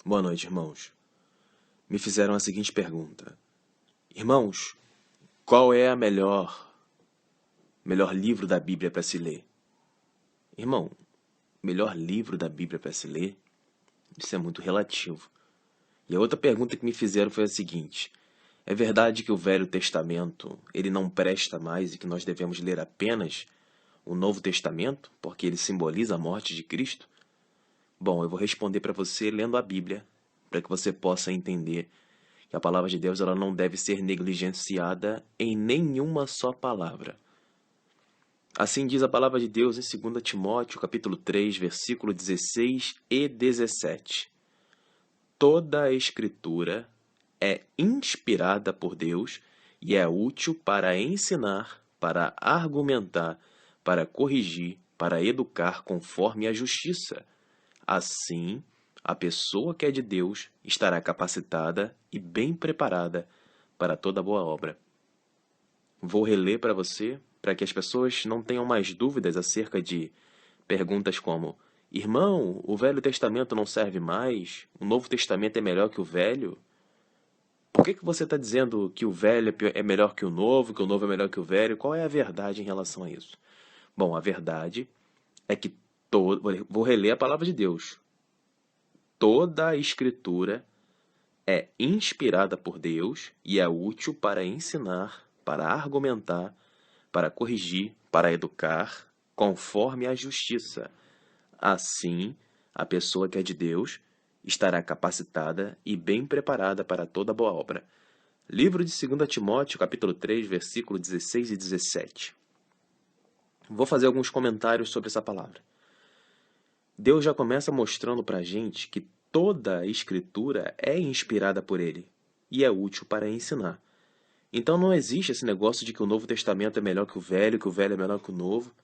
Boa noite, irmãos. Me fizeram a seguinte pergunta. Irmãos, qual é a melhor livro da Bíblia para se ler? Irmão, melhor livro da Bíblia para se ler? Isso é muito relativo. E a outra pergunta que me fizeram foi a seguinte. É verdade que o Velho Testamento ele não presta mais e que nós devemos ler apenas o Novo Testamento, porque ele simboliza a morte de Cristo? Bom, eu vou responder para você lendo a Bíblia, para que você possa entender que a palavra de Deus ela não deve ser negligenciada em nenhuma só palavra. Assim diz a palavra de Deus em 2 Timóteo, capítulo 3, versículo 16 e 17. Toda a Escritura é inspirada por Deus e é útil para ensinar, para argumentar, para corrigir, para educar conforme a justiça. Assim, a pessoa que é de Deus estará capacitada e bem preparada para toda boa obra. Vou reler para você, para que as pessoas não tenham mais dúvidas acerca de perguntas como: Irmão, o Velho Testamento não serve mais? O Novo Testamento é melhor que o Velho? Por que você está dizendo que o Velho é melhor que o Novo é melhor que o Velho? Qual é a verdade em relação a isso? Bom, a verdade é que vou reler a palavra de Deus. Toda a Escritura é inspirada por Deus e é útil para ensinar, para argumentar, para corrigir, para educar, conforme a justiça. Assim, a pessoa que é de Deus estará capacitada e bem preparada para toda boa obra. Livro de 2 Timóteo, capítulo 3, versículo 16 e 17. Vou fazer alguns comentários sobre essa palavra. Deus já começa mostrando para a gente que toda a Escritura é inspirada por Ele e é útil para ensinar. Então não existe esse negócio de que o Novo Testamento é melhor que o Velho é melhor que o Novo.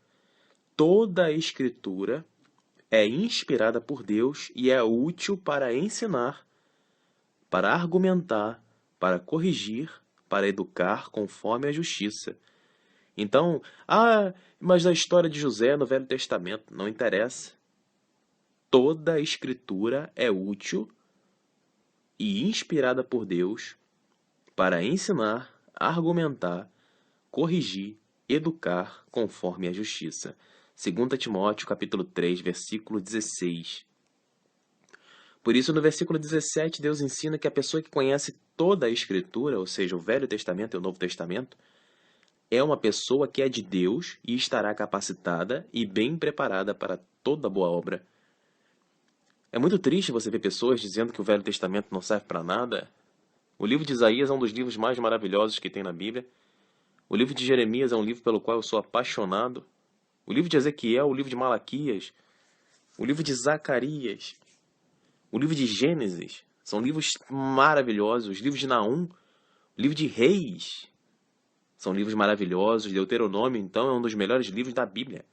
Toda a Escritura é inspirada por Deus e é útil para ensinar, para argumentar, para corrigir, para educar conforme a justiça. Então, mas a história de José no Velho Testamento não interessa. Toda a Escritura é útil e inspirada por Deus para ensinar, argumentar, corrigir, educar conforme a justiça. 2 Timóteo, capítulo 3, versículo 16. Por isso, no versículo 17, Deus ensina que a pessoa que conhece toda a Escritura, ou seja, o Velho Testamento e o Novo Testamento, é uma pessoa que é de Deus e estará capacitada e bem preparada para toda boa obra. É muito triste você ver pessoas dizendo que o Velho Testamento não serve para nada. O livro de Isaías é um dos livros mais maravilhosos que tem na Bíblia. O livro de Jeremias é um livro pelo qual eu sou apaixonado. O livro de Ezequiel, o livro de Malaquias, o livro de Zacarias, o livro de Gênesis, são livros maravilhosos. Os livros de Naum, o livro de Reis, são livros maravilhosos. Deuteronômio, então, é um dos melhores livros da Bíblia.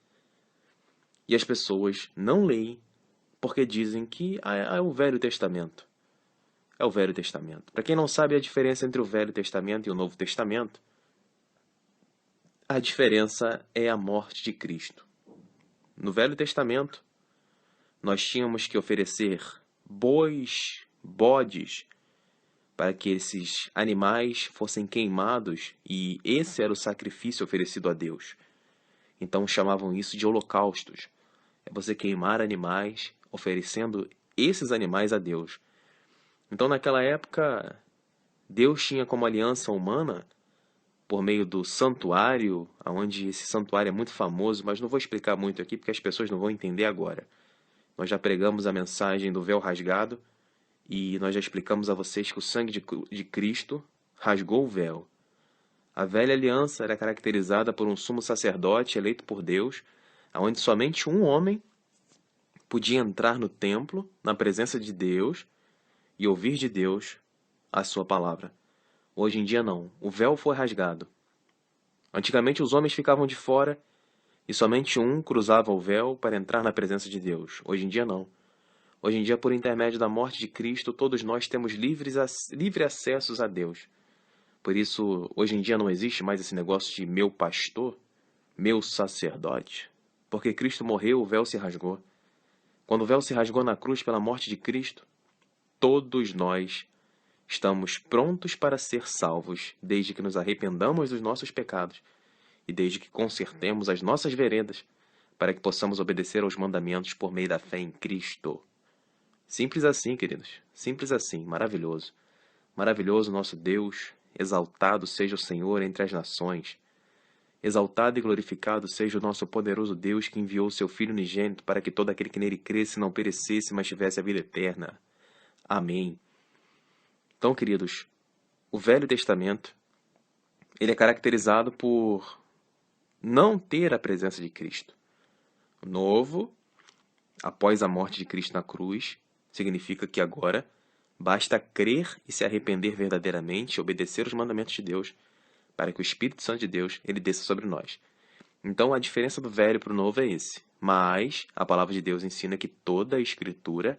E as pessoas não leem porque dizem que é o Velho Testamento. É o Velho Testamento. Para quem não sabe a diferença entre o Velho Testamento e o Novo Testamento, a diferença é a morte de Cristo. No Velho Testamento, nós tínhamos que oferecer bois, bodes, para que esses animais fossem queimados, e esse era o sacrifício oferecido a Deus. Então chamavam isso de holocaustos. É você queimar animais, oferecendo esses animais a Deus. Então naquela época, Deus tinha como aliança humana, por meio do santuário, onde esse santuário é muito famoso, mas não vou explicar muito aqui, porque as pessoas não vão entender agora. Nós já pregamos a mensagem do véu rasgado, e nós já explicamos a vocês que o sangue de Cristo rasgou o véu. A velha aliança era caracterizada por um sumo sacerdote eleito por Deus, onde somente um homem podia entrar no templo, na presença de Deus, e ouvir de Deus a sua palavra. Hoje em dia não. O véu foi rasgado. Antigamente os homens ficavam de fora e somente um cruzava o véu para entrar na presença de Deus. Hoje em dia não. Hoje em dia, por intermédio da morte de Cristo, todos nós temos livre acesso a Deus. Por isso, hoje em dia não existe mais esse negócio de meu pastor, meu sacerdote. Porque Cristo morreu, o véu se rasgou. Quando o véu se rasgou na cruz pela morte de Cristo, todos nós estamos prontos para ser salvos, desde que nos arrependamos dos nossos pecados e desde que consertemos as nossas veredas, para que possamos obedecer aos mandamentos por meio da fé em Cristo. Simples assim, queridos. Simples assim. Maravilhoso. Maravilhoso nosso Deus. Exaltado seja o Senhor entre as nações. Exaltado e glorificado seja o nosso poderoso Deus que enviou o seu Filho unigênito para que todo aquele que nele cresce não perecesse, mas tivesse a vida eterna. Amém. Então, queridos, o Velho Testamento, ele é caracterizado por não ter a presença de Cristo. O Novo, após a morte de Cristo na cruz, significa que agora basta crer e se arrepender verdadeiramente e obedecer os mandamentos de Deus, para que o Espírito Santo de Deus ele desça sobre nós. Então, a diferença do Velho para o Novo é esse. Mas a palavra de Deus ensina que toda a Escritura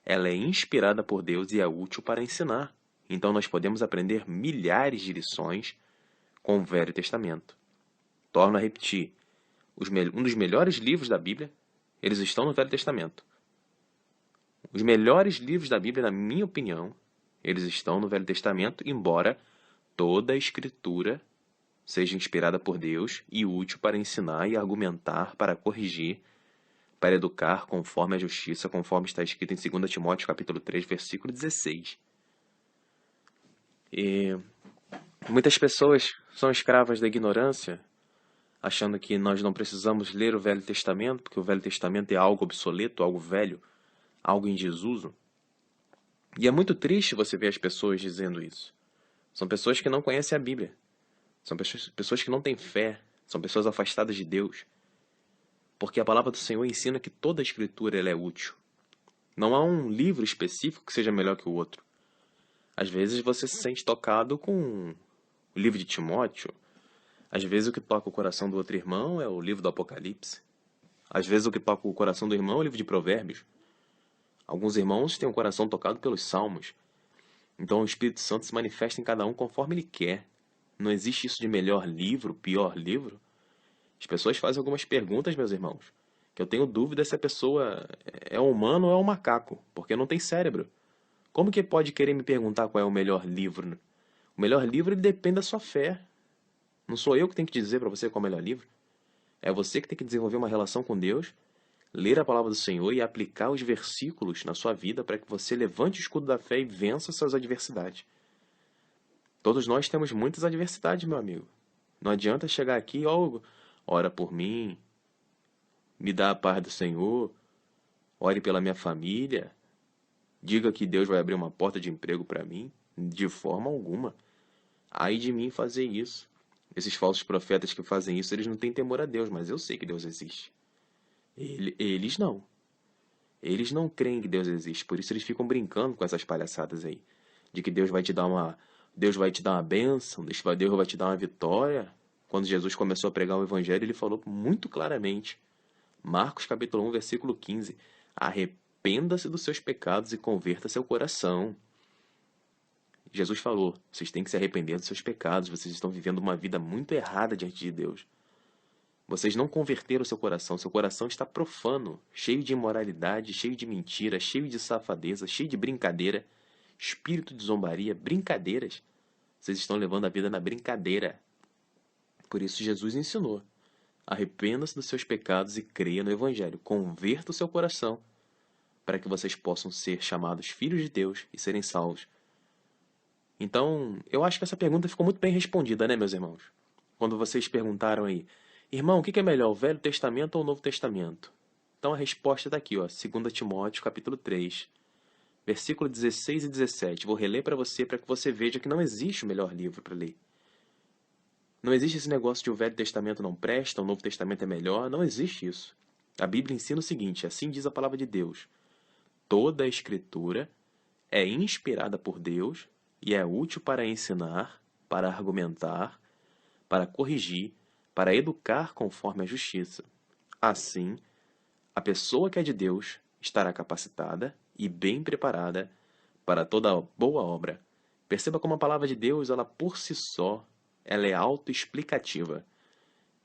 ela é inspirada por Deus e é útil para ensinar. Então, nós podemos aprender milhares de lições com o Velho Testamento. Torno a repetir. Um dos melhores livros da Bíblia, eles estão no Velho Testamento. Os melhores livros da Bíblia, na minha opinião, eles estão no Velho Testamento, embora toda a Escritura seja inspirada por Deus e útil para ensinar e argumentar, para corrigir, para educar conforme a justiça, conforme está escrito em 2 Timóteo capítulo 3, versículo 16. E muitas pessoas são escravas da ignorância, achando que nós não precisamos ler o Velho Testamento, porque o Velho Testamento é algo obsoleto, algo velho, algo em desuso. E é muito triste você ver as pessoas dizendo isso. São pessoas que não conhecem a Bíblia. São pessoas que não têm fé. São pessoas afastadas de Deus. Porque a palavra do Senhor ensina que toda a Escritura ela é útil. Não há um livro específico que seja melhor que o outro. Às vezes você se sente tocado com o livro de Timóteo. Às vezes o que toca o coração do outro irmão é o livro do Apocalipse. Às vezes o que toca o coração do irmão é o livro de Provérbios. Alguns irmãos têm o coração tocado pelos Salmos. Então o Espírito Santo se manifesta em cada um conforme ele quer. Não existe isso de melhor livro, pior livro. As pessoas fazem algumas perguntas, meus irmãos, que eu tenho dúvida se a pessoa é humano ou é um macaco, porque não tem cérebro. Como que pode querer me perguntar qual é o melhor livro? O melhor livro ele depende da sua fé. Não sou eu que tenho que dizer para você qual é o melhor livro. É você que tem que desenvolver uma relação com Deus, ler a palavra do Senhor e aplicar os versículos na sua vida para que você levante o escudo da fé e vença suas adversidades. Todos nós temos muitas adversidades, meu amigo. Não adianta chegar aqui, ora por mim, me dá a paz do Senhor, ore pela minha família, diga que Deus vai abrir uma porta de emprego para mim. De forma alguma. Ai de mim fazer isso. Esses falsos profetas que fazem isso, eles não têm temor a Deus, mas eu sei que Deus existe. Eles não. Eles não creem que Deus existe, por isso eles ficam brincando com essas palhaçadas aí. De que Deus vai te dar uma bênção, Deus vai te dar uma vitória. Quando Jesus começou a pregar o Evangelho, ele falou muito claramente. Marcos capítulo 1, versículo 15. Arrependa-se dos seus pecados e converta seu coração. Jesus falou, vocês têm que se arrepender dos seus pecados, vocês estão vivendo uma vida muito errada diante de Deus. Vocês não converteram seu coração está profano, cheio de imoralidade, cheio de mentira, cheio de safadeza, cheio de brincadeira, espírito de zombaria, brincadeiras. Vocês estão levando a vida na brincadeira. Por isso Jesus ensinou, arrependa-se dos seus pecados e creia no Evangelho, converta o seu coração, para que vocês possam ser chamados filhos de Deus e serem salvos. Então, eu acho que essa pergunta ficou muito bem respondida, né, meus irmãos? Quando vocês perguntaram aí, irmão, o que é melhor, o Velho Testamento ou o Novo Testamento? Então a resposta está aqui, ó, 2 Timóteo, capítulo 3, versículo 16 e 17. Vou reler para você que veja que não existe o melhor livro para ler. Não existe esse negócio de o Velho Testamento não presta, o Novo Testamento é melhor. Não existe isso. A Bíblia ensina o seguinte, assim diz a palavra de Deus. Toda a Escritura é inspirada por Deus e é útil para ensinar, para argumentar, para corrigir, para educar conforme a justiça. Assim, a pessoa que é de Deus estará capacitada e bem preparada para toda boa obra. Perceba como a palavra de Deus, ela por si só, ela é autoexplicativa.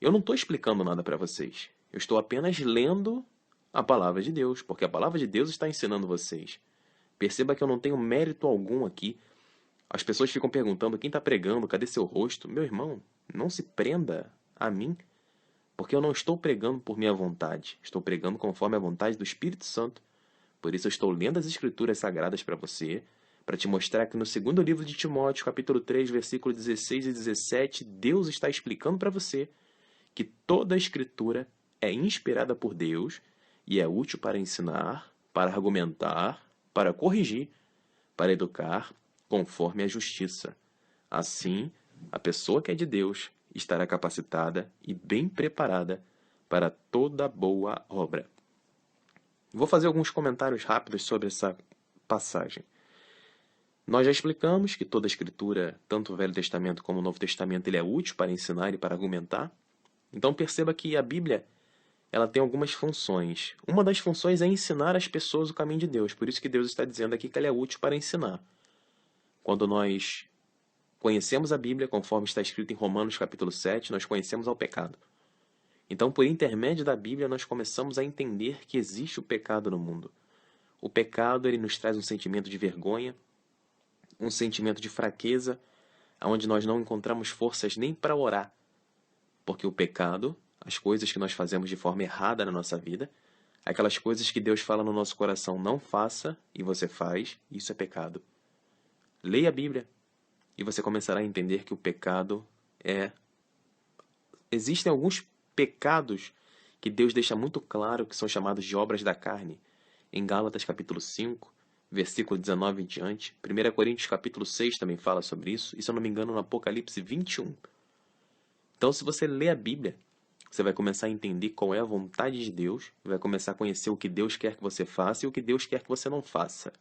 Eu não estou explicando nada para vocês. Eu estou apenas lendo a palavra de Deus, porque a palavra de Deus está ensinando vocês. Perceba que eu não tenho mérito algum aqui. As pessoas ficam perguntando, quem está pregando? Cadê seu rosto? Meu irmão, não se prenda a mim, porque eu não estou pregando por minha vontade. Estou pregando conforme a vontade do Espírito Santo. Por isso eu estou lendo as Escrituras Sagradas para você, para te mostrar que no segundo livro de Timóteo, capítulo 3, versículos 16 e 17, Deus está explicando para você que toda a Escritura é inspirada por Deus e é útil para ensinar, para argumentar, para corrigir, para educar, conforme a justiça. Assim, a pessoa que é de Deus estará capacitada e bem preparada para toda boa obra. Vou fazer alguns comentários rápidos sobre essa passagem. Nós já explicamos que toda a Escritura, tanto o Velho Testamento como o Novo Testamento, ele é útil para ensinar e para argumentar. Então perceba que a Bíblia ela tem algumas funções. Uma das funções é ensinar as pessoas o caminho de Deus. Por isso que Deus está dizendo aqui que ela é útil para ensinar. Quando nós conhecemos a Bíblia, conforme está escrito em Romanos capítulo 7, nós conhecemos ao pecado. Então, por intermédio da Bíblia, nós começamos a entender que existe o pecado no mundo. O pecado ele nos traz um sentimento de vergonha, um sentimento de fraqueza, onde nós não encontramos forças nem para orar. Porque o pecado, as coisas que nós fazemos de forma errada na nossa vida, aquelas coisas que Deus fala no nosso coração, não faça, e você faz, isso é pecado. Leia a Bíblia, e você começará a entender que o pecado é... Existem alguns pecados que Deus deixa muito claro que são chamados de obras da carne. Em Gálatas capítulo 5, versículo 19 em diante. 1 Coríntios capítulo 6 também fala sobre isso. E se eu não me engano, no Apocalipse 21. Então, se você lê a Bíblia, você vai começar a entender qual é a vontade de Deus, vai começar a conhecer o que Deus quer que você faça e o que Deus quer que você não faça.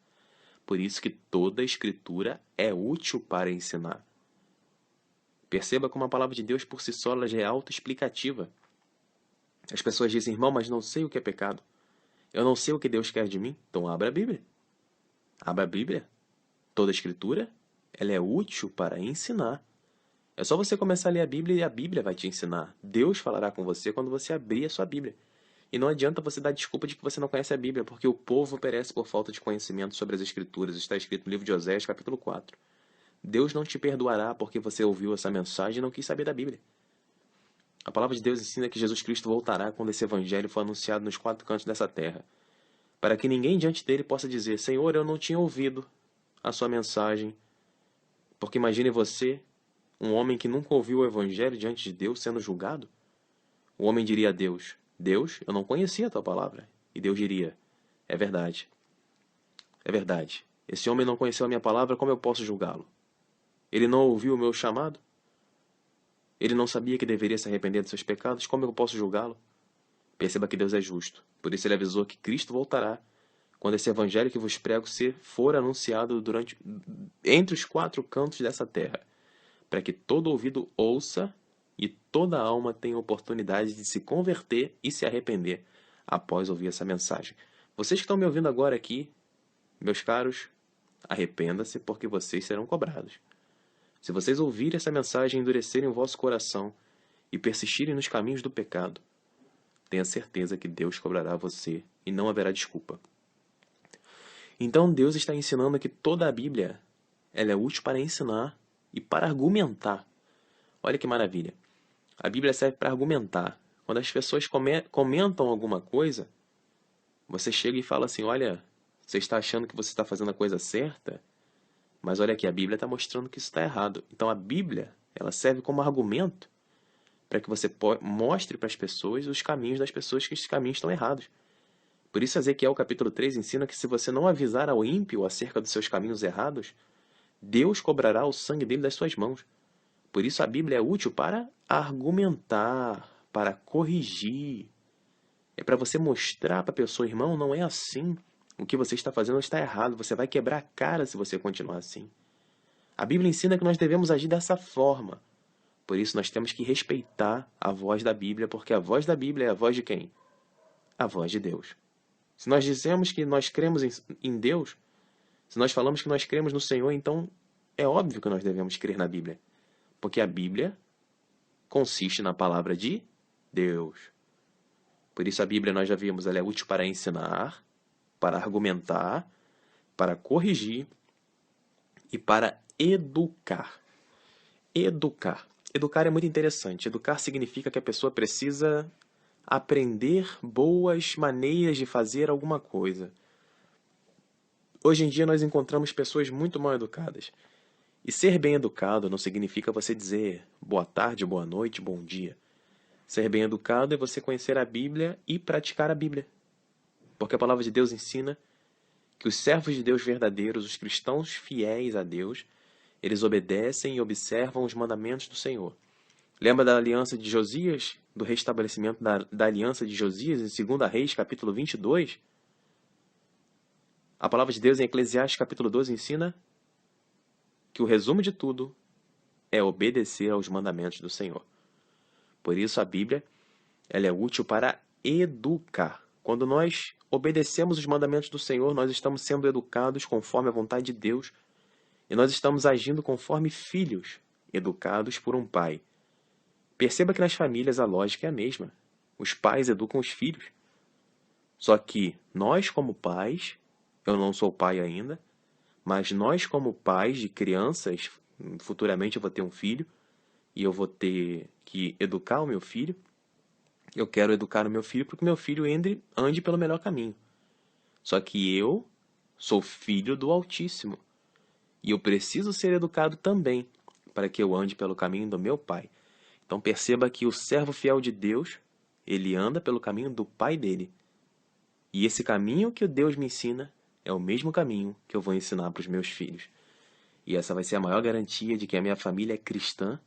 Por isso que toda a Escritura é útil para ensinar. Perceba como a palavra de Deus por si só ela já é autoexplicativa. As pessoas dizem, irmão, mas não sei o que é pecado. Eu não sei o que Deus quer de mim. Então abra a Bíblia. Abra a Bíblia. Toda a Escritura ela é útil para ensinar. É só você começar a ler a Bíblia e a Bíblia vai te ensinar. Deus falará com você quando você abrir a sua Bíblia. E não adianta você dar desculpa de que você não conhece a Bíblia, porque o povo perece por falta de conhecimento sobre as Escrituras. Está escrito no livro de Oséias, capítulo 4. Deus não te perdoará porque você ouviu essa mensagem e não quis saber da Bíblia. A palavra de Deus ensina que Jesus Cristo voltará quando esse evangelho for anunciado nos quatro cantos dessa terra, para que ninguém diante dele possa dizer, Senhor, eu não tinha ouvido a sua mensagem. Porque imagine você, um homem que nunca ouviu o evangelho diante de Deus sendo julgado. O homem diria a Deus, Deus, eu não conhecia a tua palavra. E Deus diria, é verdade. É verdade. Esse homem não conheceu a minha palavra, como eu posso julgá-lo? Ele não ouviu o meu chamado? Ele não sabia que deveria se arrepender de seus pecados? Como eu posso julgá-lo? Perceba que Deus é justo. Por isso ele avisou que Cristo voltará quando esse evangelho que vos prego for anunciado entre os quatro cantos dessa terra, para que todo ouvido ouça e toda alma tenha oportunidade de se converter e se arrepender após ouvir essa mensagem. Vocês que estão me ouvindo agora aqui, meus caros, arrependa-se porque vocês serão cobrados. Se vocês ouvirem essa mensagem e endurecerem o vosso coração e persistirem nos caminhos do pecado, tenha certeza que Deus cobrará você e não haverá desculpa. Então Deus está ensinando que toda a Bíblia ela é útil para ensinar e para argumentar. Olha que maravilha. A Bíblia serve para argumentar. Quando as pessoas comentam alguma coisa, você chega e fala assim, olha, você está achando que você está fazendo a coisa certa? Mas olha aqui, a Bíblia está mostrando que isso está errado. Então a Bíblia ela serve como argumento para que você mostre para as pessoas os caminhos das pessoas que esses caminhos estão errados. Por isso Ezequiel capítulo 3 ensina que se você não avisar ao ímpio acerca dos seus caminhos errados, Deus cobrará o sangue dele das suas mãos. Por isso a Bíblia é útil para argumentar, para corrigir. É para você mostrar para a pessoa, irmão, não é assim. O que você está fazendo está errado. Você vai quebrar a cara se você continuar assim. A Bíblia ensina que nós devemos agir dessa forma. Por isso nós temos que respeitar a voz da Bíblia, porque a voz da Bíblia é a voz de quem? A voz de Deus. Se nós dizemos que nós cremos em Deus, se nós falamos que nós cremos no Senhor, então é óbvio que nós devemos crer na Bíblia. Porque a Bíblia consiste na palavra de Deus. Por isso a Bíblia, nós já vimos, ela é útil para ensinar, para argumentar, para corrigir e para educar. Educar. Educar é muito interessante. Educar significa que a pessoa precisa aprender boas maneiras de fazer alguma coisa. Hoje em dia nós encontramos pessoas muito mal educadas. E ser bem educado não significa você dizer boa tarde, boa noite, bom dia. Ser bem educado é você conhecer a Bíblia e praticar a Bíblia. Porque a palavra de Deus ensina que os servos de Deus verdadeiros, os cristãos fiéis a Deus, eles obedecem e observam os mandamentos do Senhor. Lembra da aliança de Josias? Do restabelecimento da aliança de Josias em 2 Reis, capítulo 22? A palavra de Deus em Eclesiastes, capítulo 12, ensina que o resumo de tudo é obedecer aos mandamentos do Senhor. Por isso a Bíblia ela é útil para educar. Quando nós obedecemos os mandamentos do Senhor, nós estamos sendo educados conforme a vontade de Deus e nós estamos agindo conforme filhos, educados por um pai. Perceba que nas famílias a lógica é a mesma. Os pais educam os filhos. Só que nós como pais, eu não sou pai ainda, mas nós como pais de crianças, futuramente eu vou ter um filho, e eu vou ter que educar o meu filho. Eu quero educar o meu filho para que o meu filho ande pelo melhor caminho. Só que eu sou filho do Altíssimo. E eu preciso ser educado também para que eu ande pelo caminho do meu pai. Então perceba que o servo fiel de Deus, ele anda pelo caminho do pai dele. E esse caminho que Deus me ensina é o mesmo caminho que eu vou ensinar para os meus filhos. E essa vai ser a maior garantia de que a minha família é cristã,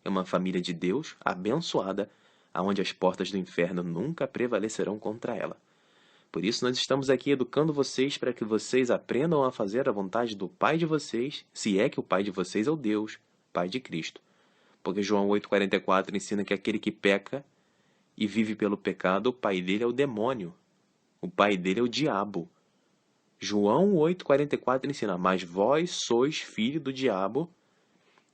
é uma família de Deus, abençoada, aonde as portas do inferno nunca prevalecerão contra ela. Por isso nós estamos aqui educando vocês para que vocês aprendam a fazer a vontade do Pai de vocês, se é que o Pai de vocês é o Deus, Pai de Cristo. Porque João 8,44 ensina que aquele que peca e vive pelo pecado, o pai dele é o demônio. O pai dele é o diabo. João 8,44 ensina, mas vós sois filho do diabo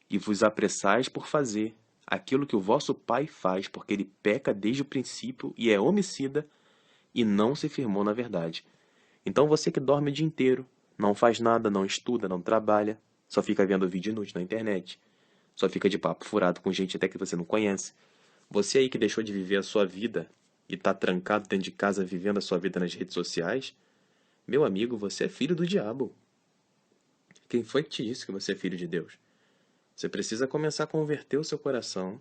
e vos apressais por fazer aquilo que o vosso pai faz, porque ele peca desde o princípio e é homicida e não se firmou na verdade. Então você que dorme o dia inteiro, não faz nada, não estuda, não trabalha, só fica vendo vídeo inútil na internet, só fica de papo furado com gente até que você não conhece. Você aí que deixou de viver a sua vida e está trancado dentro de casa vivendo a sua vida nas redes sociais, meu amigo, você é filho do diabo. Quem foi que te disse que você é filho de Deus? Você precisa começar a converter o seu coração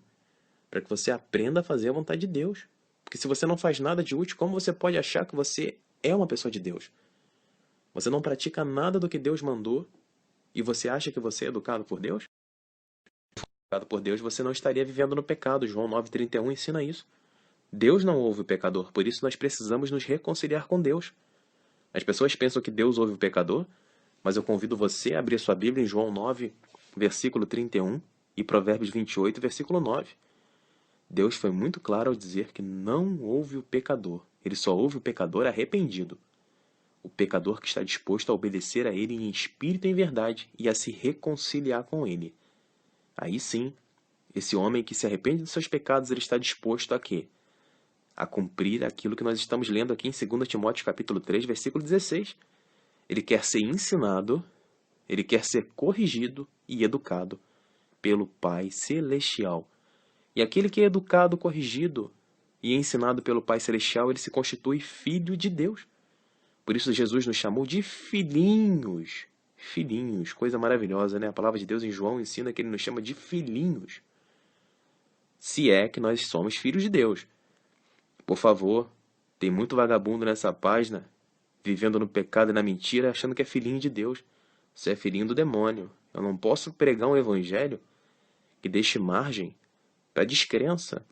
para que você aprenda a fazer a vontade de Deus. Porque se você não faz nada de útil, como você pode achar que você é uma pessoa de Deus? Você não pratica nada do que Deus mandou e você acha que você é educado por Deus? Educado por Deus, você não estaria vivendo no pecado. João 9,31 ensina isso. Deus não ouve o pecador, por isso nós precisamos nos reconciliar com Deus. As pessoas pensam que Deus ouve o pecador, mas eu convido você a abrir sua Bíblia em João 9, versículo 31 e Provérbios 28, versículo 9. Deus foi muito claro ao dizer que não ouve o pecador. Ele só ouve o pecador arrependido. O pecador que está disposto a obedecer a Ele em espírito e em verdade e a se reconciliar com Ele. Aí sim, esse homem que se arrepende dos seus pecados, ele está disposto a quê? A cumprir aquilo que nós estamos lendo aqui em 2 Timóteo capítulo 3, versículo 16. Ele quer ser ensinado, ele quer ser corrigido e educado pelo Pai Celestial. E aquele que é educado, corrigido e ensinado pelo Pai Celestial, ele se constitui filho de Deus. Por isso Jesus nos chamou de filhinhos. Filhinhos, coisa maravilhosa, né? A palavra de Deus em João ensina que ele nos chama de filhinhos. Se é que nós somos filhos de Deus. Por favor, tem muito vagabundo nessa página, vivendo no pecado e na mentira, achando que é filhinho de Deus. Você é filhinho do demônio. Eu não posso pregar um evangelho que deixe margem para descrença.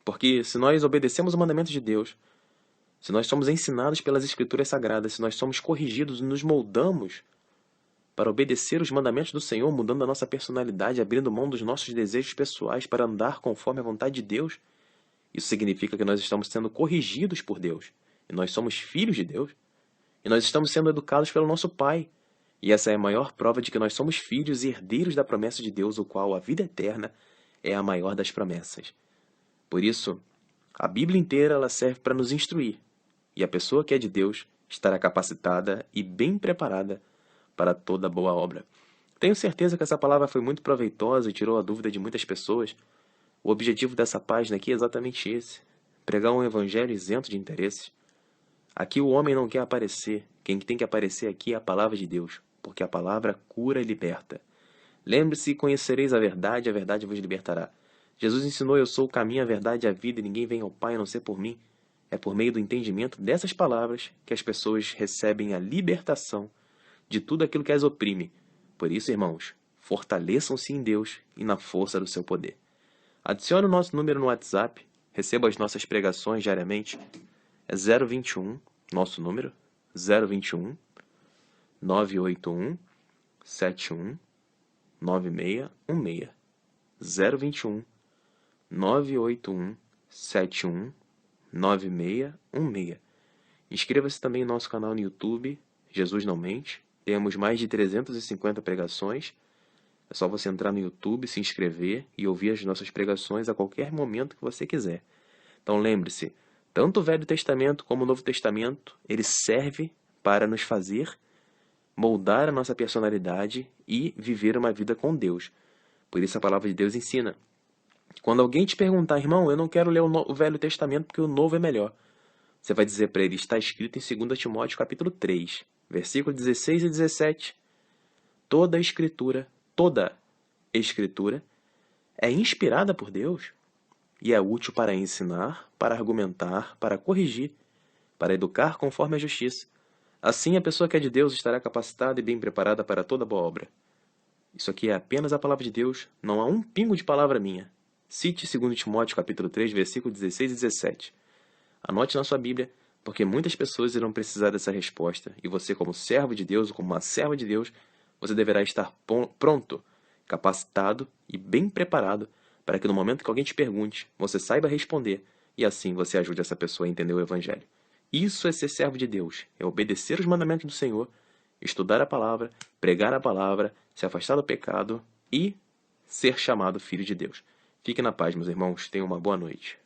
Porque se nós obedecemos o mandamento de Deus, se nós somos ensinados pelas Escrituras Sagradas, se nós somos corrigidos e nos moldamos para obedecer os mandamentos do Senhor, mudando a nossa personalidade, abrindo mão dos nossos desejos pessoais para andar conforme a vontade de Deus, isso significa que nós estamos sendo corrigidos por Deus. E nós somos filhos de Deus. E nós estamos sendo educados pelo nosso Pai. E essa é a maior prova de que nós somos filhos e herdeiros da promessa de Deus, o qual a vida eterna é a maior das promessas. Por isso, a Bíblia inteira ela serve para nos instruir. E a pessoa que é de Deus, estará capacitada e bem preparada para toda boa obra. Tenho certeza que essa palavra foi muito proveitosa e tirou a dúvida de muitas pessoas. O objetivo dessa página aqui é exatamente esse: pregar um evangelho isento de interesses. Aqui o homem não quer aparecer. Quem tem que aparecer aqui é a palavra de Deus, porque a palavra cura e liberta. Lembre-se, conhecereis a verdade vos libertará. Jesus ensinou: eu sou o caminho, a verdade e a vida, e ninguém vem ao Pai a não ser por mim. É por meio do entendimento dessas palavras que as pessoas recebem a libertação de tudo aquilo que as oprime. Por isso, irmãos, fortaleçam-se em Deus e na força do seu poder. Adicione o nosso número no WhatsApp, receba as nossas pregações diariamente. É 021, nosso número, 021 981 71 9616. 021 981 71 9616. Inscreva-se também no nosso canal no YouTube, Jesus Não Mente. Temos mais de 350 pregações. É só você entrar no YouTube, se inscrever e ouvir as nossas pregações a qualquer momento que você quiser. Então lembre-se, tanto o Velho Testamento como o Novo Testamento, ele serve para nos fazer moldar a nossa personalidade e viver uma vida com Deus. Por isso a palavra de Deus ensina: quando alguém te perguntar, irmão, eu não quero ler o Velho Testamento porque o Novo é melhor, você vai dizer para ele: está escrito em 2 Timóteo capítulo 3, versículos 16 e 17. Toda Escritura é inspirada por Deus e é útil para ensinar, para argumentar, para corrigir, para educar conforme a justiça. Assim, a pessoa que é de Deus estará capacitada e bem preparada para toda boa obra. Isso aqui é apenas a palavra de Deus, não há um pingo de palavra minha. Cite 2 Timóteo capítulo 3, versículos 16 e 17. Anote na sua Bíblia, porque muitas pessoas irão precisar dessa resposta, e você, como servo de Deus ou como uma serva de Deus, você deverá estar pronto, capacitado e bem preparado para que no momento que alguém te pergunte, você saiba responder, e assim você ajude essa pessoa a entender o Evangelho. Isso é ser servo de Deus, é obedecer os mandamentos do Senhor, estudar a palavra, pregar a palavra, se afastar do pecado e ser chamado filho de Deus. Fique na paz, meus irmãos. Tenham uma boa noite.